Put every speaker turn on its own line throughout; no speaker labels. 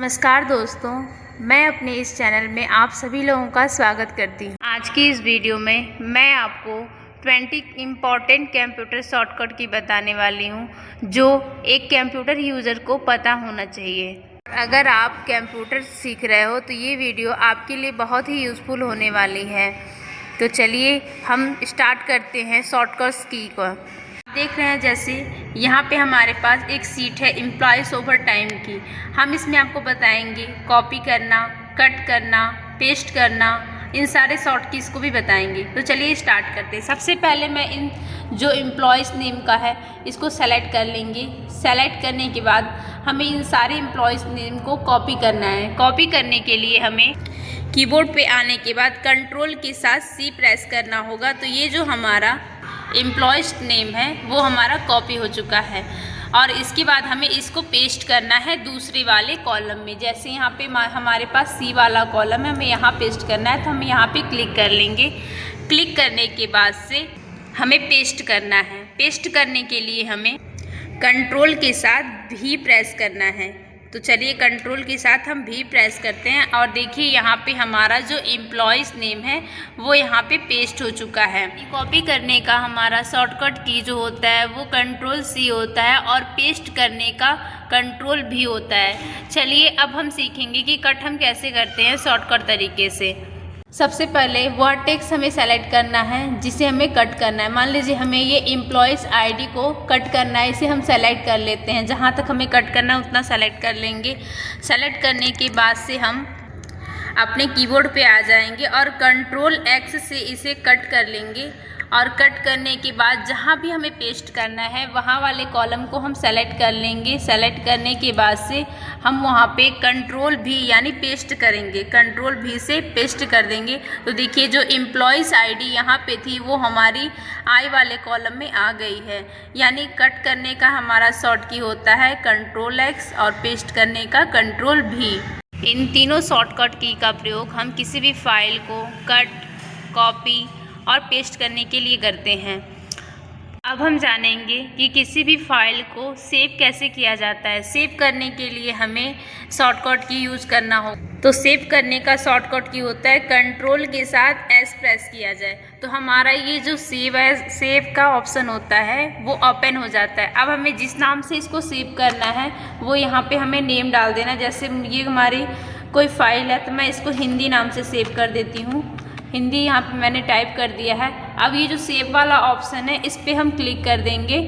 नमस्कार दोस्तों, मैं अपने इस चैनल में आप सभी लोगों का स्वागत करती हूँ। आज की इस वीडियो में मैं आपको 20 इम्पॉर्टेंट कंप्यूटर शॉर्टकट की बताने वाली हूँ जो एक कंप्यूटर यूज़र को पता होना चाहिए। अगर आप कंप्यूटर सीख रहे हो तो ये वीडियो आपके लिए बहुत ही यूज़फुल होने वाली है। तो चलिए हम स्टार्ट करते हैं शॉर्टकट्स की को। देख रहे हैं जैसे यहाँ पे हमारे पास एक सीट है एम्प्लॉयज़ ओवर टाइम की। हम इसमें आपको बताएंगे कॉपी करना, कट करना, पेस्ट करना, इन सारे शॉर्ट कीज़ को भी बताएंगे। तो चलिए स्टार्ट करते हैं। सबसे पहले मैं इन जो एम्प्लॉयज़ नेम का है इसको सेलेक्ट कर लेंगे। सेलेक्ट करने के बाद हमें इन सारे एम्प्लॉयज़ नेम को कॉपी करना है। कॉपी करने के लिए हमें कीबोर्ड पे आने के बाद कंट्रोल के साथ सी प्रेस करना होगा। तो ये जो हमारा एम्प्लॉयज़ नेम है वो हमारा कॉपी हो चुका है और इसके बाद हमें इसको पेस्ट करना है दूसरे वाले कॉलम में। जैसे यहाँ पे हमारे पास सी वाला कॉलम है, हमें यहाँ पेस्ट करना है तो हम यहाँ पे क्लिक कर लेंगे। क्लिक करने के बाद से हमें पेस्ट करना है। पेस्ट करने के लिए हमें कंट्रोल के साथ भी प्रेस करना है। तो चलिए कंट्रोल के साथ हम भी प्रेस करते हैं और देखिए यहाँ पे हमारा जो एम्प्लॉयज़ नेम है वो यहाँ पे पेस्ट हो चुका है। कॉपी करने का हमारा शॉर्टकट की जो होता है वो कंट्रोल सी होता है और पेस्ट करने का कंट्रोल भी होता है। चलिए अब हम सीखेंगे कि कट हम कैसे करते हैं शॉर्टकट तरीके से। सबसे पहले वह टेक्स्ट हमें सेलेक्ट करना है जिसे हमें कट करना है। मान लीजिए हमें ये एम्प्लॉयज़ आईडी को कट करना है, इसे हम सेलेक्ट कर लेते हैं। जहाँ तक हमें कट करना है उतना सेलेक्ट कर लेंगे। सेलेक्ट करने के बाद से हम अपने कीबोर्ड पे आ जाएंगे और कंट्रोल एक्स से इसे कट कर लेंगे। और कट करने के बाद जहाँ भी हमें पेस्ट करना है वहाँ वाले कॉलम को हम सेलेक्ट कर लेंगे। सेलेक्ट करने के बाद से हम वहाँ पे कंट्रोल भी यानी पेस्ट करेंगे, कंट्रोल भी से पेस्ट कर देंगे। तो देखिए जो एम्प्लॉयज़ आईडी यहाँ पे थी वो हमारी आई वाले कॉलम में आ गई है। यानी कट करने का हमारा शॉर्ट की होता है कंट्रोल एक्स और पेस्ट करने का कंट्रोल भी। इन तीनों शॉर्टकट की का प्रयोग हम किसी भी फाइल को कट, कॉपी और पेस्ट करने के लिए करते हैं। अब हम जानेंगे कि किसी भी फाइल को सेव कैसे किया जाता है। सेव करने के लिए हमें शॉर्टकट की यूज़ करना हो तो सेव करने का शॉर्टकट की होता है कंट्रोल के साथ एस प्रेस किया जाए तो हमारा ये जो सेव का ऑप्शन होता है वो ओपन हो जाता है। अब हमें जिस नाम से इसको सेव करना है वो यहाँ पे हमें नेम डाल देना। जैसे ये हमारी कोई फाइल है तो मैं इसको हिंदी नाम से सेव कर देती हूँ। हिंदी यहाँ पे मैंने टाइप कर दिया है। अब ये जो सेव वाला ऑप्शन है इस पर हम क्लिक कर देंगे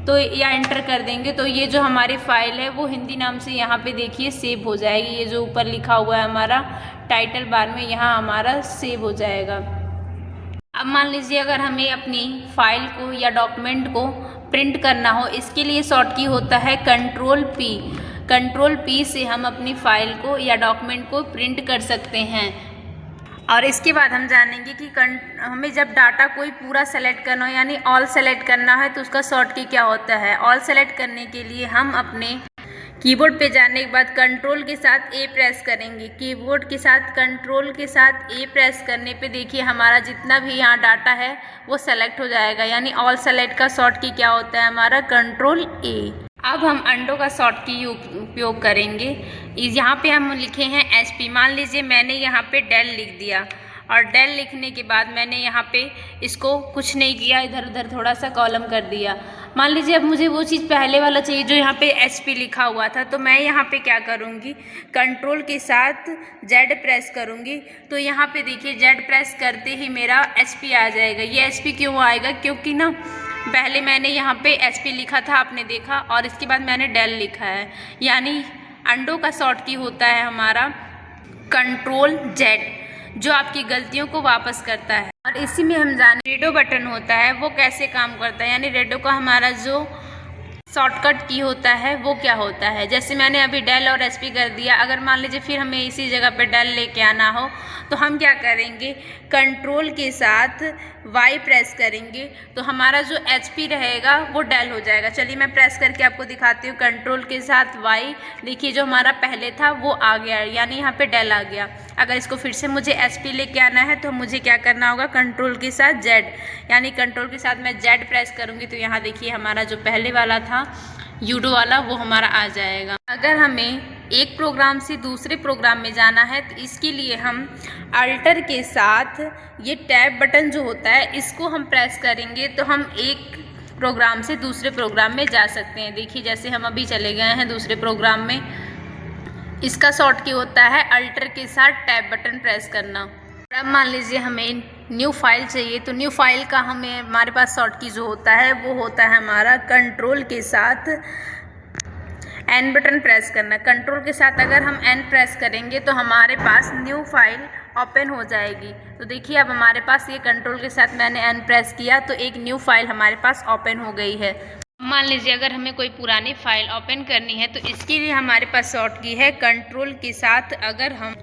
तो या एंटर कर देंगे तो ये जो हमारी फाइल है वो हिंदी नाम से यहाँ पे देखिए सेव हो जाएगी। ये जो ऊपर लिखा हुआ है हमारा टाइटल बार में यहाँ हमारा सेव हो जाएगा। अब मान लीजिए अगर हमें अपनी फाइल को या डॉक्यूमेंट को प्रिंट करना हो, इसके लिए शॉर्ट की होता है कंट्रोल पी। कंट्रोल पी से हम अपनी फाइल को या डॉक्यूमेंट को प्रिंट कर सकते हैं। और इसके बाद हम जानेंगे कि हमें जब डाटा कोई पूरा सेलेक्ट करना हो यानी ऑल सेलेक्ट करना है तो उसका शॉर्ट की क्या होता है। ऑल सेलेक्ट करने के लिए हम अपने कीबोर्ड पे जाने के बाद कंट्रोल के साथ ए प्रेस करेंगे। कीबोर्ड के साथ कंट्रोल के साथ ए प्रेस करने पे देखिए हमारा जितना भी यहाँ डाटा है वो सेलेक्ट हो जाएगा। यानी ऑल सेलेक्ट का शॉर्ट की क्या होता है हमारा कंट्रोल ए। अब हम अंडो का शॉर्ट की उपयोग करेंगे। यहाँ पे हम लिखे हैं एचपी। मान लीजिए मैंने यहाँ पे डेल लिख दिया और डेल लिखने के बाद मैंने यहाँ पे इसको कुछ नहीं किया, इधर उधर थोड़ा सा कॉलम कर दिया। मान लीजिए अब मुझे वो चीज़ पहले वाला चाहिए जो यहाँ पे एचपी लिखा हुआ था तो मैं यहाँ पे क्या करूँगी कंट्रोल के साथ जेड प्रेस करूँगी। तो यहाँ पे देखिए जेड प्रेस करते ही मेरा एचपी आ जाएगा। ये एचपी क्यों आएगा क्योंकि ना पहले मैंने यहाँ पे एचपी लिखा था आपने देखा और इसके बाद मैंने डेल लिखा है। यानी अंडो का शॉर्ट की होता है हमारा कंट्रोल जेड जो आपकी गलतियों को वापस करता है। और इसी में हम जाने रेडो बटन होता है वो कैसे काम करता है। यानी रेडो का हमारा जो शॉर्टकट की होता है वो क्या होता है। जैसे मैंने अभी डेल और एचपी कर दिया, अगर मान लीजिए फिर हमें इसी जगह पे डेल लेके आना हो तो हम क्या करेंगे कंट्रोल के साथ वाई प्रेस करेंगे तो हमारा जो एचपी रहेगा वो डेल हो जाएगा। चलिए मैं प्रेस करके आपको दिखाती हूँ। कंट्रोल के साथ वाई, देखिए जो हमारा पहले था वो आ गया यानी यहाँ पे डेल आ गया। अगर इसको फिर से मुझे एचपी लेके आना है तो मुझे क्या करना होगा कंट्रोल के साथ जेड, यानी कंट्रोल के साथ मैं जेड प्रेस करूँगी तो यहाँ देखिए हमारा जो पहले वाला था यूडो वाला वो हमारा आ जाएगा। अगर हमें एक प्रोग्राम से दूसरे प्रोग्राम में जाना है तो इसके लिए हम अल्टर के साथ ये टैब बटन जो होता है इसको हम प्रेस करेंगे तो हम एक प्रोग्राम से दूसरे प्रोग्राम में जा सकते हैं। देखिए जैसे हम अभी चले गए हैं दूसरे प्रोग्राम में। इसका शॉर्ट की होता है अल्टर के साथ टैब बटन प्रेस करना। अब मान लीजिए हमें न्यू फाइल चाहिए तो न्यू फाइल का हमारे पास शॉर्ट की जो होता है वो होता है हमारा कंट्रोल के साथ एन बटन प्रेस करना। कंट्रोल के साथ अगर हम एन प्रेस करेंगे तो हमारे पास न्यू फाइल ओपन हो जाएगी। तो देखिए अब हमारे पास ये कंट्रोल के साथ मैंने एन प्रेस किया तो एक न्यू फाइल हमारे पास ओपन हो गई है। मान लीजिए अगर हमें कोई पुरानी फाइल ओपन करनी है तो इसके लिए हमारे पास शॉर्ट की है कंट्रोल के साथ अगर हम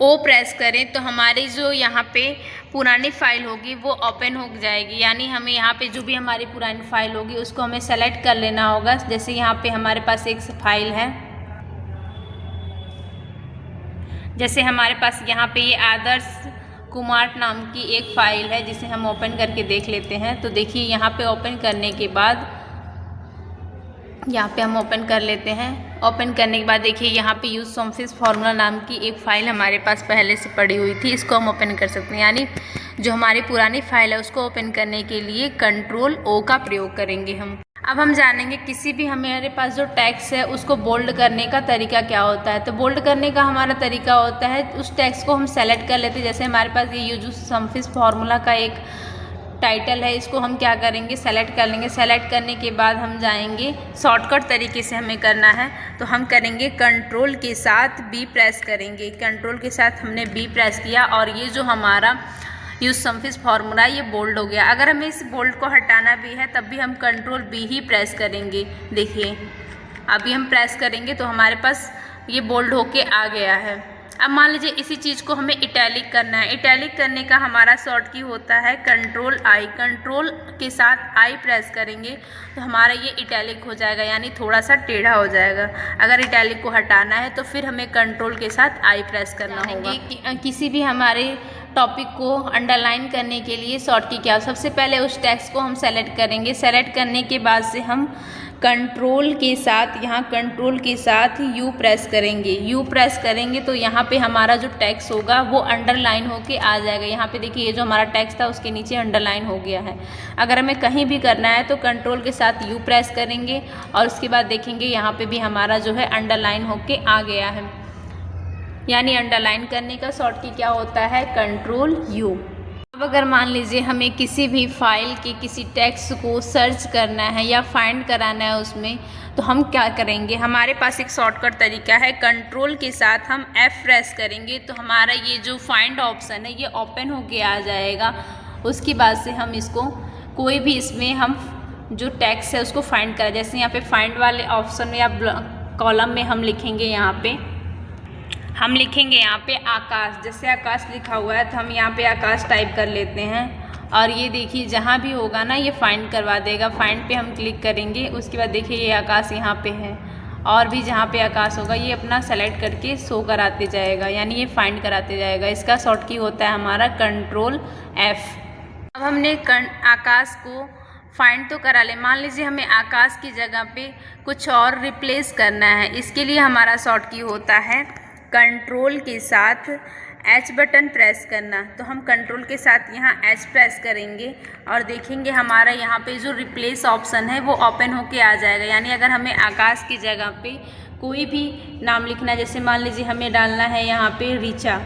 ओ प्रेस करें तो हमारी जो यहाँ पे पुरानी फाइल होगी वो ओपन हो जाएगी। यानी हमें यहाँ पे जो भी हमारी पुरानी फाइल होगी उसको हमें सेलेक्ट कर लेना होगा। जैसे यहाँ पे हमारे पास एक फाइल है, जैसे हमारे पास यहाँ पे ये आदर्श कुमार नाम की एक फ़ाइल है जिसे हम ओपन करके देख लेते हैं। तो देखिए यहाँ पे ओपन करने के बाद यहाँ पे हम ओपन कर लेते हैं। ओपन करने के बाद देखिए यहाँ पे यूज ऑफिस फार्मूला नाम की एक फ़ाइल हमारे पास पहले से पड़ी हुई थी, इसको हम ओपन कर सकते हैं। यानी जो हमारी पुरानी फाइल है उसको ओपन करने के लिए कंट्रोल ओ का प्रयोग करेंगे हम। अब हम जानेंगे किसी भी हमारे पास जो टेक्स्ट है उसको बोल्ड करने का तरीका क्या होता है। तो बोल्ड करने का हमारा तरीका होता है उस टेक्स्ट को हम सेलेक्ट कर लेते हैं। जैसे हमारे पास ये यूज ऑफिस फार्मूला का एक टाइटल है, इसको हम क्या करेंगे सेलेक्ट कर लेंगे। सेलेक्ट करने के बाद हम जाएंगे, शॉर्टकट तरीके से हमें करना है तो हम करेंगे कंट्रोल के साथ बी प्रेस करेंगे। कंट्रोल के साथ हमने बी प्रेस किया और ये जो हमारा यूज ऑफिस फार्मूला ये बोल्ड हो गया। अगर हमें इस बोल्ड को हटाना भी है तब भी हम कंट्रोल बी ही प्रेस करेंगे। देखिए अभी हम प्रेस करेंगे तो हमारे पास ये बोल्ड होके आ गया है। अब मान लीजिए इसी चीज़ को हमें इटैलिक करना है। इटैलिक करने का हमारा शॉर्ट की होता है कंट्रोल आई। कंट्रोल के साथ आई प्रेस करेंगे तो हमारा ये इटैलिक हो जाएगा, यानी थोड़ा सा टेढ़ा हो जाएगा। अगर इटैलिक को हटाना है तो फिर हमें कंट्रोल के साथ आई प्रेस करना होगा। किसी भी हमारे टॉपिक को अंडरलाइन करने के लिए शॉर्ट की क्या, सबसे पहले उस टेक्स्ट को हम सेलेक्ट करेंगे। सेलेक्ट करने के बाद से हम कंट्रोल के साथ यहाँ कंट्रोल के साथ यू प्रेस करेंगे। यू प्रेस करेंगे तो यहाँ पे हमारा जो टेक्स्ट होगा वो अंडरलाइन होके आ जाएगा। यहाँ पे देखिए ये जो हमारा टेक्स्ट था उसके नीचे अंडरलाइन हो गया है। अगर हमें कहीं भी करना है तो कंट्रोल के साथ यू प्रेस करेंगे और उसके बाद देखेंगे यहाँ पे भी हमारा जो है अंडरलाइन होके आ गया है। यानी अंडरलाइन करने का शॉर्ट की क्या होता है कंट्रोल यू। अब अगर मान लीजिए हमें किसी भी फाइल के किसी टेक्स्ट को सर्च करना है या फाइंड कराना है उसमें, तो हम क्या करेंगे, हमारे पास एक शॉर्टकट तरीका है। कंट्रोल के साथ हम F प्रेस करेंगे तो हमारा ये जो फाइंड ऑप्शन है ये ओपन होके आ जाएगा। उसके बाद से हम इसको कोई भी इसमें हम जो टेक्स्ट है उसको फाइंड करें। जैसे यहाँ पे फाइंड वाले ऑप्शन या कॉलम में हम लिखेंगे यहाँ पे आकाश। जैसे आकाश लिखा हुआ है तो हम यहाँ पे आकाश टाइप कर लेते हैं और ये देखिए जहाँ भी होगा ना ये फाइंड करवा देगा। फाइंड पे हम क्लिक करेंगे, उसके बाद देखिए ये आकाश यहाँ पे है और भी जहाँ पे आकाश होगा ये अपना सेलेक्ट करके शो कराते जाएगा, यानी ये फाइंड कराते जाएगा। इसका शॉर्ट की होता है हमारा कंट्रोल F। अब हमने आकाश को फाइंड तो करा ले। मान लीजिए हमें आकाश की जगह पे कुछ और रिप्लेस करना है। इसके लिए हमारा शॉर्ट की होता है कंट्रोल के साथ H बटन प्रेस करना। तो हम कंट्रोल के साथ यहाँ H प्रेस करेंगे और देखेंगे हमारा यहाँ पे जो रिप्लेस ऑप्शन है वो ओपन होके आ जाएगा। यानी अगर हमें आकाश की जगह पे कोई भी नाम लिखना है, जैसे मान लीजिए हमें डालना है यहाँ पे रीचा,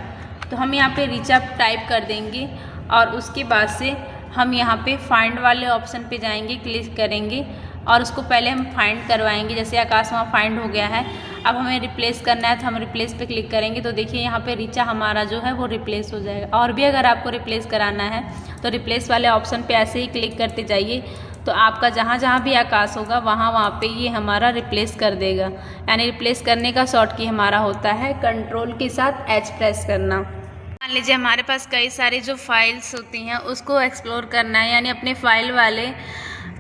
तो हम यहाँ पे रीचा टाइप कर देंगे और उसके बाद से हम यहाँ पे फाइंड वाले ऑप्शन पे जाएंगे, क्लिक करेंगे और उसको पहले हम फाइंड करवाएंगे। जैसे आकाश वहाँ फाइंड हो गया है, अब हमें रिप्लेस करना है तो हम रिप्लेस पे क्लिक करेंगे तो देखिए यहाँ पे रीचा हमारा जो है वो रिप्लेस हो जाएगा। और भी अगर आपको रिप्लेस कराना है तो रिप्लेस वाले ऑप्शन पे ऐसे ही क्लिक करते जाइए तो आपका जहाँ भी आकाश होगा वहाँ पे ये हमारा रिप्लेस कर देगा। यानी रिप्लेस करने का शॉर्ट की हमारा होता है कंट्रोल के साथ H प्रेस करना। मान लीजिए हमारे पास कई सारी जो फाइल्स होती हैं उसको एक्सप्लोर करना है, यानी अपने फाइल वाले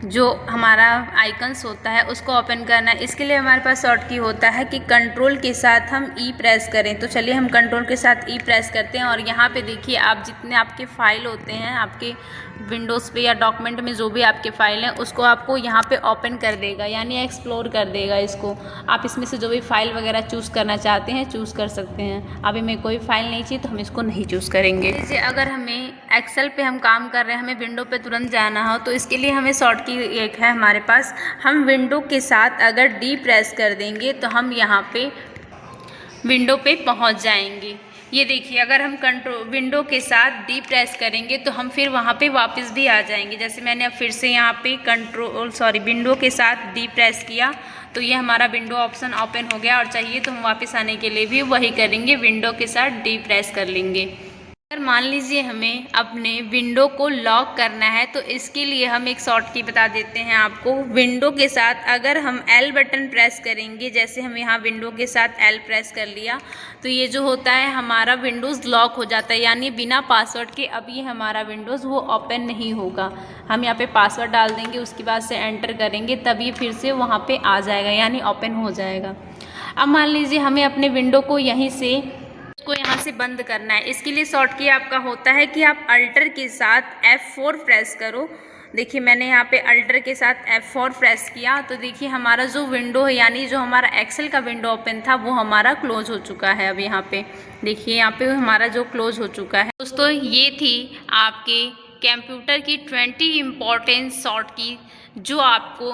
जो हमारा आइकन्स होता है उसको ओपन करना है। इसके लिए हमारे पास शॉर्ट की होता है कि कंट्रोल के साथ हम ई प्रेस करें। तो चलिए हम कंट्रोल के साथ ई प्रेस करते हैं और यहाँ पे देखिए आप जितने आपके फ़ाइल होते हैं आपके विंडोज़ पे या डॉक्यूमेंट में जो भी आपके फ़ाइल हैं उसको आपको यहाँ पे ओपन कर देगा, यानी एक्सप्लोर कर देगा इसको। आप इसमें से जो भी फ़ाइल वगैरह चूज़ करना चाहते हैं चूज़ कर सकते हैं। अभी हमें कोई फ़ाइल नहीं चाहिए तो हम इसको नहीं चूज़ करेंगे। जैसे अगर हमें एक्सेल पे हम काम कर रहे हैं, हमें विंडो पे तुरंत जाना हो तो इसके लिए हमें शॉर्ट की एक है हमारे पास। हम विंडो के साथ अगर डी प्रेस कर देंगे तो हम यहाँ पे विंडो पे पहुँच जाएंगे। ये देखिए अगर हम विंडो के साथ डी प्रेस करेंगे तो हम फिर वहाँ पे वापस भी आ जाएंगे। जैसे मैंने अब फिर से यहाँ पे विंडो के साथ डी प्रेस किया तो ये हमारा विंडो ऑप्शन ओपन हो गया, और चाहिए तो हम वापस आने के लिए भी वही करेंगे, विंडो के साथ डी प्रेस कर लेंगे। अगर मान लीजिए हमें अपने विंडो को लॉक करना है तो इसके लिए हम एक शॉर्ट की बता देते हैं आपको। विंडो के साथ अगर हम एल बटन प्रेस करेंगे, जैसे हम यहाँ विंडो के साथ एल प्रेस कर लिया तो ये जो होता है हमारा विंडोज़ लॉक हो जाता है, यानी बिना पासवर्ड के अब ये हमारा विंडोज़ वो ओपन नहीं होगा। हम यहाँ पे पासवर्ड डाल देंगे, उसके बाद से एंटर करेंगे तब ये फिर से वहाँ पे आ जाएगा, यानी ओपन हो जाएगा। अब मान लीजिए हमें अपने विंडो को यहीं से यहाँ से बंद करना है। इसके लिए शॉर्ट की आपका होता है कि आप अल्टर के साथ F4 प्रेस करो। देखिए मैंने यहाँ पे अल्टर के साथ F4 प्रेस किया तो देखिए हमारा जो विंडो है, यानी जो हमारा एक्सेल का विंडो ओपन था वो हमारा क्लोज हो चुका है। अब यहाँ पे देखिए यहाँ पे हमारा जो क्लोज हो चुका है। दोस्तों ये थी आपके कंप्यूटर की 20 इम्पोर्टेंट शॉर्ट की जो आपको